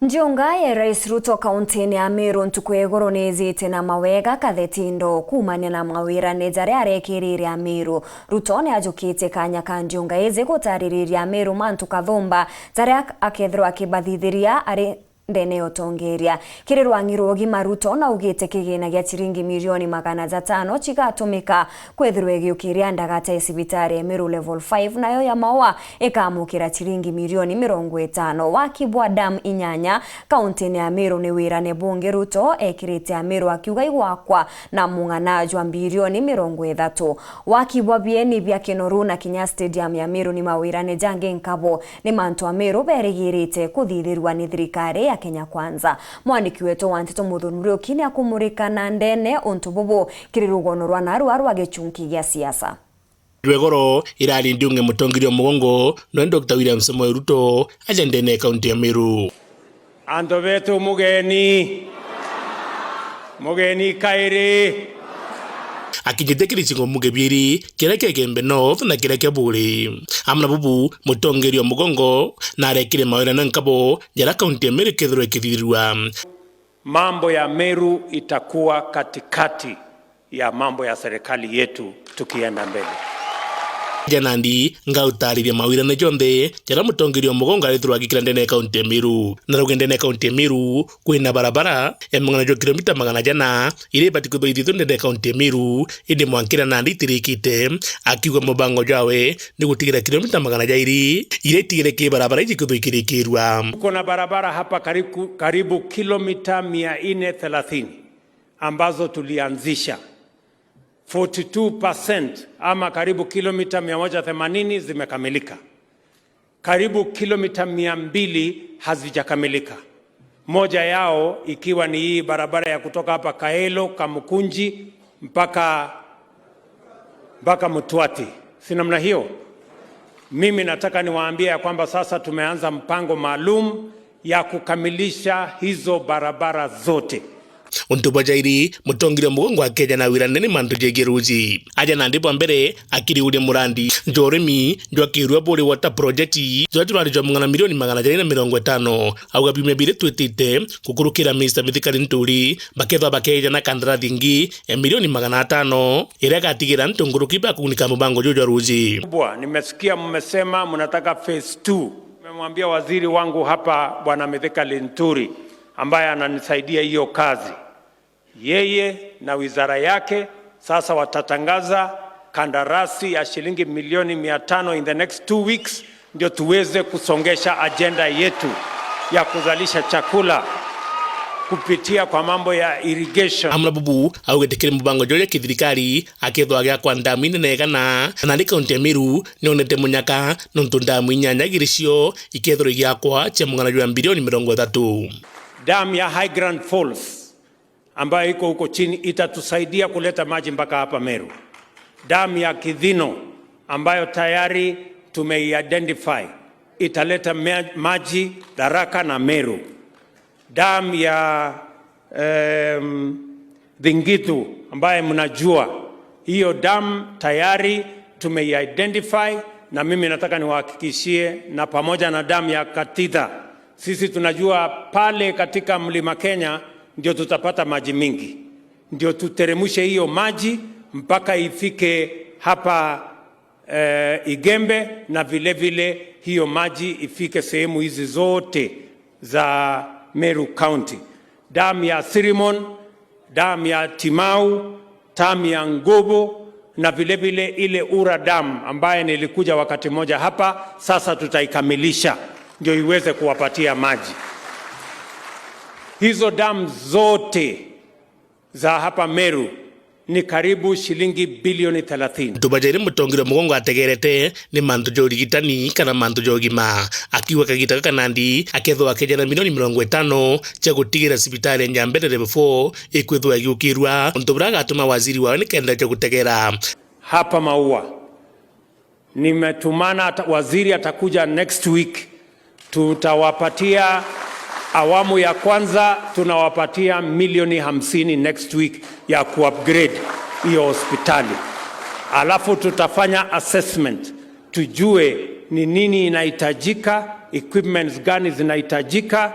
Njunga ya Rais Ruto kaunti ya Meru ntuku iguru nizite na mawega kathetindo kumania na mawira nejare arekiriria Meru. Ruto ni ajukite kanya ka njunga izi gutaririria Meru mantu kathumba tare akethirwo akibathithiria ari ndene otongeria kirirwa ngirogi Ruto na ugite kigina gya chiringi milioni 500 chigatumika kwethirwa giukiria ndagata isibitari Meru level 5 nayo ya mawa ikamukira chiringi milioni 50 wakibwa dam inyanya kaunti ya Meru ni wirane bunge Ruto ekirite Meru akiuga igwakwa na mung'ana jwa bilioni 30 wakibwa bieni bya Kinoru na Kinya Stadium ya Meru ni mawirane jange nkabo ni mantu a Meru berigirite kuthithirwa ni thirikari ya Kenya Kwanza. Mwandiki wetu Wantito Muthuri ukini akumurika na ndene ontububu kirirugono rwa naru agechunki gya siasa. Rwegoro irali ndiunge mutongirio mugongo no Dr. William Samoei Ruto ajendene kaunti ya Meru. Anto betu mugeni kairi akijitekiri chingo mugebiri kireke kembe north na kireke buri amna bubu mutongerio mugongo na arekire mawira nankabo jara kaunti ya Meru kethiro ekithirwa. Mambo ya Meru itakuwa katikati ya mambo ya serikali yetu tukienda mbele. Janandi ngautariria mawira na jonde jara mutongerio mugongo arithirwa gikira ndene kaunti ya Meru na rugendene kaunti ya Meru kwina barabara ya mangana jo kilomita 100 ire batikudo ithitu ndene kaunti ya Meru indi mwankira nandi tirikite akiuga mubango jawe ni gutigira kilomita 100 ire tigire ki barabara ijikudo ikirikirwa. Kuna barabara hapa karibu kilomita 430 ambazo tulianzisha 42% ama karibu kilomita 180 zimekamilika. Karibu kilomita 200 hazijakamilika. Moja yao ikiwa ni hii barabara ya kutoka hapa Kaelo, Kamukunji mpaka Mutwati. Si namna hiyo? Mimi nataka niwaambie ya kwamba sasa tumeanza mpango maalum ya kukamilisha hizo barabara zote. Untuba jairi mutongirio mugongo akeja na wirane ni mantu jegeruji aja nandipo mbere akiri uri murandi njoremi njwa kirwa bori water project zoturari jwa mungana milioni 150 auga bime bire twetite kukurukira Mr. Mithikari Nturi baketha bakeja na kandrathi ngi ya milioni 500 ira gatigira ntunguruki ba kunika mubango jojo ruji. Nimesikia mmesema mnataka phase 2. Nimemwambia waziri wangu hapa Bwana Mithikari Nturi ambaye ananisaidia hiyo kazi. Yeye na wizara yake sasa watatangaza kandarasi ya shilingi milioni 500 in the next 2 weeks ndio tuweze kusongesha agenda yetu ya kuzalisha chakula kupitia kwa mambo ya irrigation. Amna bubu au getekere mubango joje kithirikari akethwa gya kwa ndamine negana na ndi kaunti ya Meru ni onete munyaka nontunda mwinyanya girisio ikethro gya kwa cha mungana jwa bilioni 30. Dam ya High Grand Falls ambayo iko huko chini itatusaidia kuleta maji mpaka hapa Meru. Dam ya Kidhino ambayo tayari tumeidentify italeta maji Tharaka na Meru. Dam ya Dhingitu ambayo mnajua hiyo dam tayari tumeidentify, na mimi nataka niwahakikishie, na pamoja na dam ya Katitha sisi tunajua pale katika Mlima Kenya ndio tutapata maji mingi, ndio tuteremushe hiyo maji mpaka ifike hapa Igembe, na vile vile hiyo maji ifike sehemu hizi zote za Meru County. Dam ya Sirimon, dam ya Timau, dam ya Ngobo, na vile vile ile Ura dam ambaye nilikuja wakati moja hapa, sasa tutaikamilisha ndio iweze kuwapatia maji. Hizo dam zote za hapa Meru ni karibu shilingi bilioni 30. Tubajere mutongirio mugongo ategerete ni mantu jorigitani kana mantu jogima akiwa kagitaka kanandi akethwa akeja na milioni 50 cha gutigira sibitari nyambere level 4 ikwethwa yukirwa ntuburaga atuma waziri wa ni kenda cha gutegera hapa Maua. Nimetumana waziri atakuja next week. Tutawapatia awamu ya kwanza, tunawapatia milioni 50 next week ya kuupgrade hiyo hospitali. Alafu tutafanya assessment tujue ni nini inahitajika, equipments gani zinahitajika,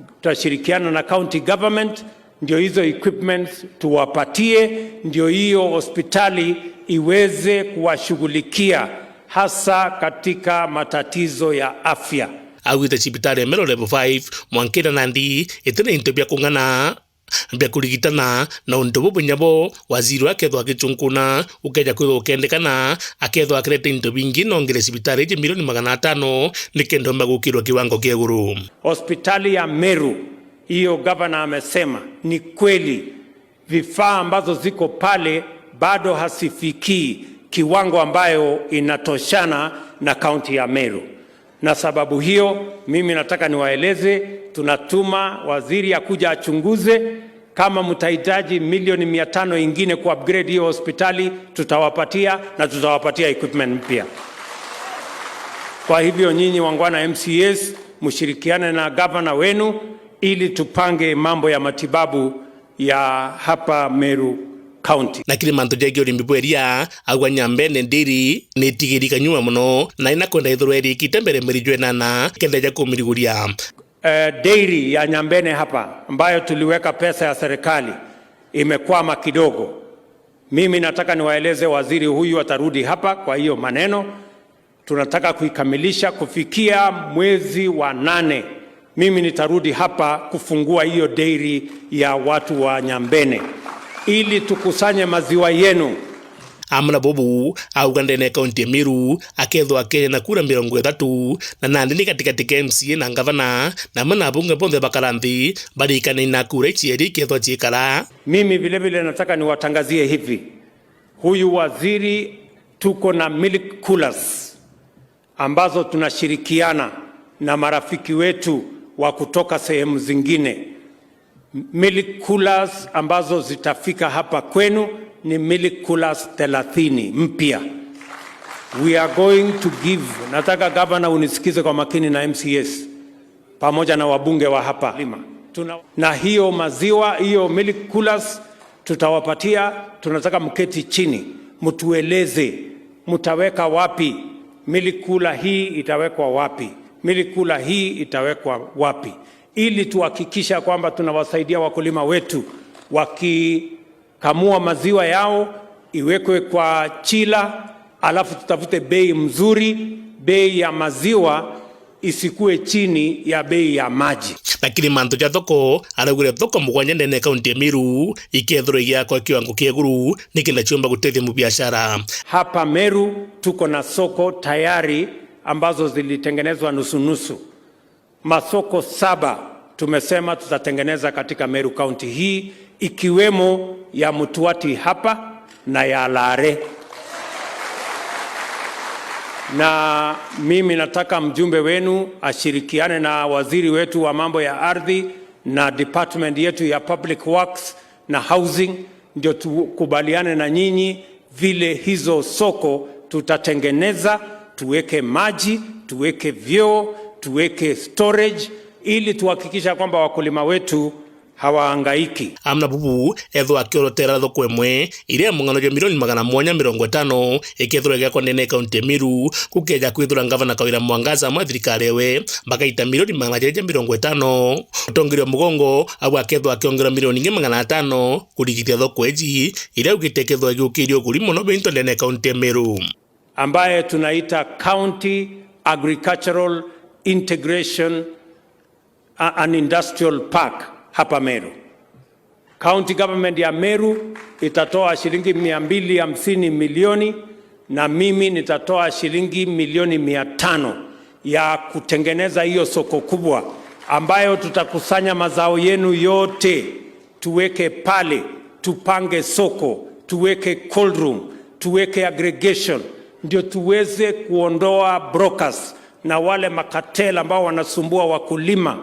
tutashirikiana na county government ndio hizo equipments tuwapatie, ndio hiyo hospitali iweze kuwashughulikia hasa katika matatizo ya afya. Awite cibitari ya Meru level 5 mwankira Nandi itene into bya kung'ana bya kurigitana na undu bubunyabo waziri akethwa agicunguna ukeja kwithwa ukendekana akethwa akirete into bingi nongere cibitari ji milioni 500 nikendo magukirwa kiwango kia iguru. Hospitali ya Meru hiyo gavana amesema ni kweli vifaa ambazo ziko pale bado hasifikii kiwango ambayo inatoshana na kaunti ya Meru. Na sababu hiyo mimi nataka niwaeleze, tunatuma waziri akuja achunguze. Kama mtahitaji milioni 500 ingine ku upgrade hiyo hospitali tutawapatia, na tutawapatia equipment mpya. Kwa hivyo nyinyi wangwana MCAs mshirikiane na gavana wenu ili tupange mambo ya matibabu ya hapa Meru County. Na kile manto jagi uri mbweria agwa Nyambene ndiri nitigirika nyuma muno na inakwenda ithureri kitembere mirijwe nana kendeja kumiriguria. Dairy ya Nyambene hapa ambayo tuliweka pesa ya serikali imekwama kidogo. Mimi nataka niwaeleze waziri huyu atarudi hapa, kwa hiyo maneno tunataka kuikamilisha kufikia mwezi wa 8. Mimi nitarudi hapa kufungua hiyo dairy ya watu wa Nyambene ili tukusanye maziwa yenu. Amna bobu augandene kaunti ya Meru akethwa Kenya na kura 30 na Nandi ni katika MCA na gavana na mana bunge bonde bakaranthi barikane na kura ichieri kethwa chikara. Mimi vile vile nataka niwatangazie hivi, huyu waziri tuko na milk coolers ambazo tunashirikiana na marafiki wetu wa kutoka sehemu zingine. Milk coolers ambazo zitafika hapa kwenu ni milk coolers 30 mpya. We are going to give, nataka governor unisikize kwa makini na MCS pamoja na wabunge wa hapa. Na hiyo maziwa, hiyo milk coolers tutawapatia, tunataka mketi chini, mtueleze mtaweka wapi, milk cooler hii itawekwa wapi, milk cooler hii itawekwa wapi, ili tuhakikisha kwamba tunawasaidia wakulima wetu wakikamua maziwa yao iwekwe kwa chila, alafu tutafute bei mzuri, bei ya maziwa isikue chini ya bei ya maji. Lakini manto ja thoko aragure thoko mugwanya ndene kaunti ya Meru ikethro ya kwa kiwango kia iguru nikenda chomba gutethia mu biashara. Hapa Meru tuko na soko tayari ambazo zilitengenezwa nusu. Masoko 7 tumesema tutatengeneza katika Meru County hii, ikiwemo ya Mutuati hapa na ya Lare. Na mimi nataka mjumbe wenu ashirikiane na waziri wetu wa mambo ya ardhi na department yetu ya public works na housing, ndio tukubaliane na nyinyi vile hizo soko tutatengeneza, tuweke maji, tuweke vyoo, tuweke storage, ili tuhakikisha kwamba wakulima wetu hawaangaiki. Amna bubu ethwa akiorotera thoko emwe iria mungano jo milioni 150 ikethura gya konene kaunti Meru kukeja kwithura gavana Kawira Mwangaza mwa thirikari we bakaita milioni 150 utongirio mugongo abwa akethwa akiongera milioni 500 kurigithia thoko eji iria ugitekethwa giukirio kuri muno binto ndene kaunti Meru ambaye tunaita County Agricultural Integration and Industrial Park hapa Meru. County government ya Meru itatoa shilingi 250 milioni na mimi nitatoa shilingi milioni 500 ya kutengeneza hiyo soko kubwa ambayo tutakusanya mazao yenu yote, tuweke pale, tupange soko, tuweke cold room, tuweke aggregation, ndio tuweze kuondoa brokers na wale makatela ambao wanasumbua wakulima.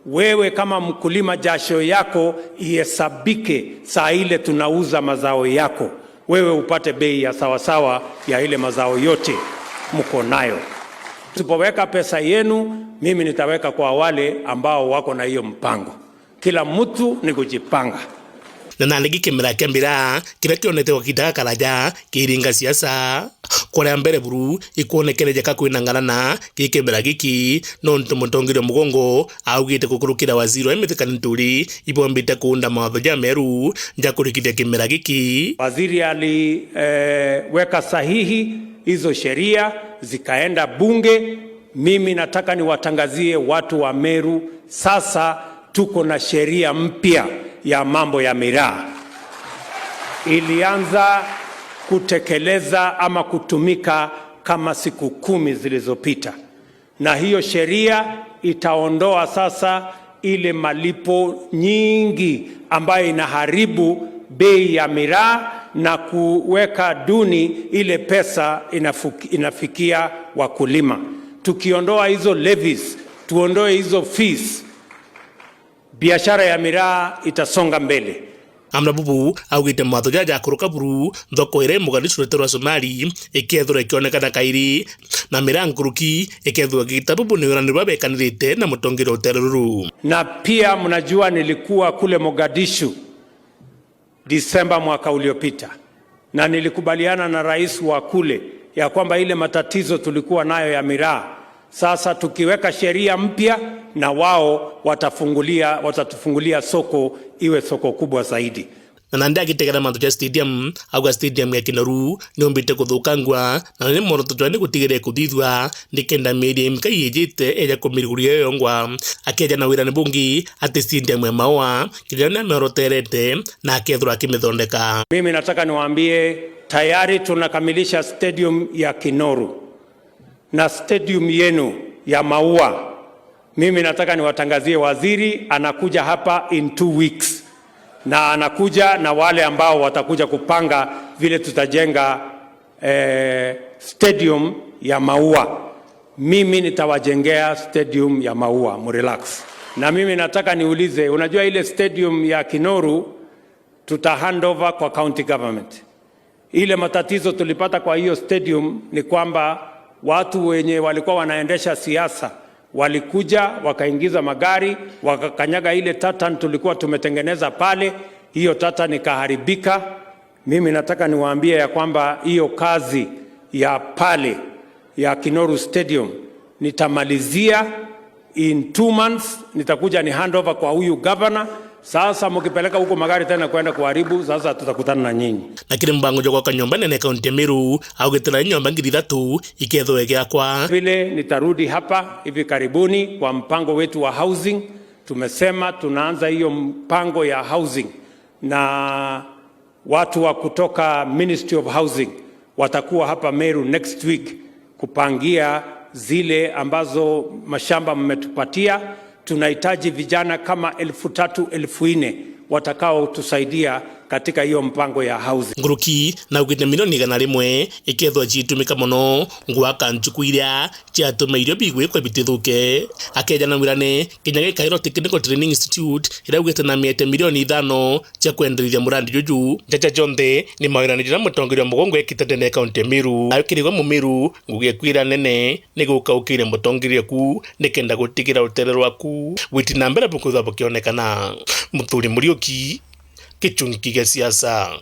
Wewe kama mkulima jasho yako ihesabike saa ile tunauza mazao yako, wewe upate bei ya sawasawa ya ile mazao yote mko nayo. Tupoweka pesa yenu, mimi nitaweka kwa wale ambao wako na hiyo mpango. Kila mtu ni kujipanga. na nandiki kimera kia mbira kira kionete wakitaga karaja kiringa siasa korea mbere buru ikuonekereja kakwinangarana gikimera giki no ntumutongire mugongo augite kukurukira waziri wa emithikani nturi ibombite kuunda mawatho ja meru nja kurikithia kimera giki. Waziri aliweka sahihi hizo sheria zikaenda bunge. Mimi nataka niwatangazie watu wa Meru, sasa tuko na sheria mpya ya mambo ya miraa. Ilianza kutekeleza ama kutumika kama siku 10 zilizopita, na hiyo sheria itaondoa sasa ile malipo nyingi ambayo inaharibu bei ya miraa na kuweka duni ile pesa inafikia wakulima. Tukiondoa hizo levies, tuondoe hizo fees, biashara ya miraa itasonga mbele. Amna bubu augite matho jaja kuruka buru thoko ire Mogadishu rwa Somali ikethura ikionekana kairi na miraa nkuruki ikethura gitabu ni urani babekanirite na mutongiro uteruru. Na pia mnajua nilikuwa kule Mogadishu Disemba mwaka uliopita, na nilikubaliana na rais wa kule ya kwamba ile matatizo tulikuwa nayo ya miraa, sasa tukiweka sheria mpya na wao watatufungulia soko iwe soko kubwa zaidi. Na nandi agitegera mantu ja stadium auga stadium ya Kinoru niombite kuthukangwa na ni moroto twani gutigire kuthithwa nikenda media imka yejite eja kumiriguria yongwa akeja na wirane bungi ati stadium ya Maua kijana moroterete na akethura akimithondeka. Mimi nataka niwaambie tayari tunakamilisha stadium ya Kinoru na stadium yenu ya Maua. Mimi nataka niwatangazie waziri anakuja hapa in 2 weeks, na anakuja na wale ambao watakuja kupanga vile tutajenga stadium ya Maua. Mimi nitawajengea stadium ya Maua, mrelax. Na mimi nataka niulize, unajua ile stadium ya Kinoru tuta hand over kwa county government. Ile matatizo tulipata kwa hiyo stadium ni kwamba watu wenye walikuwa wanaendesha siasa walikuja wakaingiza magari wakakanyaga ile tatan tulikuwa tumetengeneza pale, hiyo tatan ikaharibika. Mimi nataka niwaambie ya kwamba hiyo kazi ya pale ya Kinoru Stadium nitamalizia in 2 months, nitakuja ni handover kwa huyu governor. Sasa mkipeleka huko magari tena kwenda kuharibu, sasa tutakutana na nyinyi. Lakini mbango joko kwa nyumba nene kaunti ya Meru au getela nyumba ngiri 3 iketho ege akwa. Vile nitarudi hapa hivi karibuni kwa mpango wetu wa housing. Tumesema tunaanza hiyo mpango ya housing na watu wa kutoka Ministry of Housing watakuwa hapa Meru next week kupangia zile ambazo mashamba mmetupatia. Tunahitaji vijana kama 3,000-4,000 watakao tusaidia katika hiyo mpango ya housing. Nguruki na ugite milioni 100 ikethwa citumika muno ngwaka nchukuiria ciatuma irio bigwe kwa bitithuke akeja na wirane kinyage Cairo Technical Training Institute ira ugite na miete milioni 5 cia kwenderithia murandi juju jaja jonde ni mawirani jira mutongoria mugongo ekitende kaunti ya Meru akirigwa mu Meru ngugie kwira nene ni gukaukire mutongoria ku nikenda gutigira uterero waku witi na mbere bukutha bukionekana Muthuri Muriuki Kichungi gĩa siasa.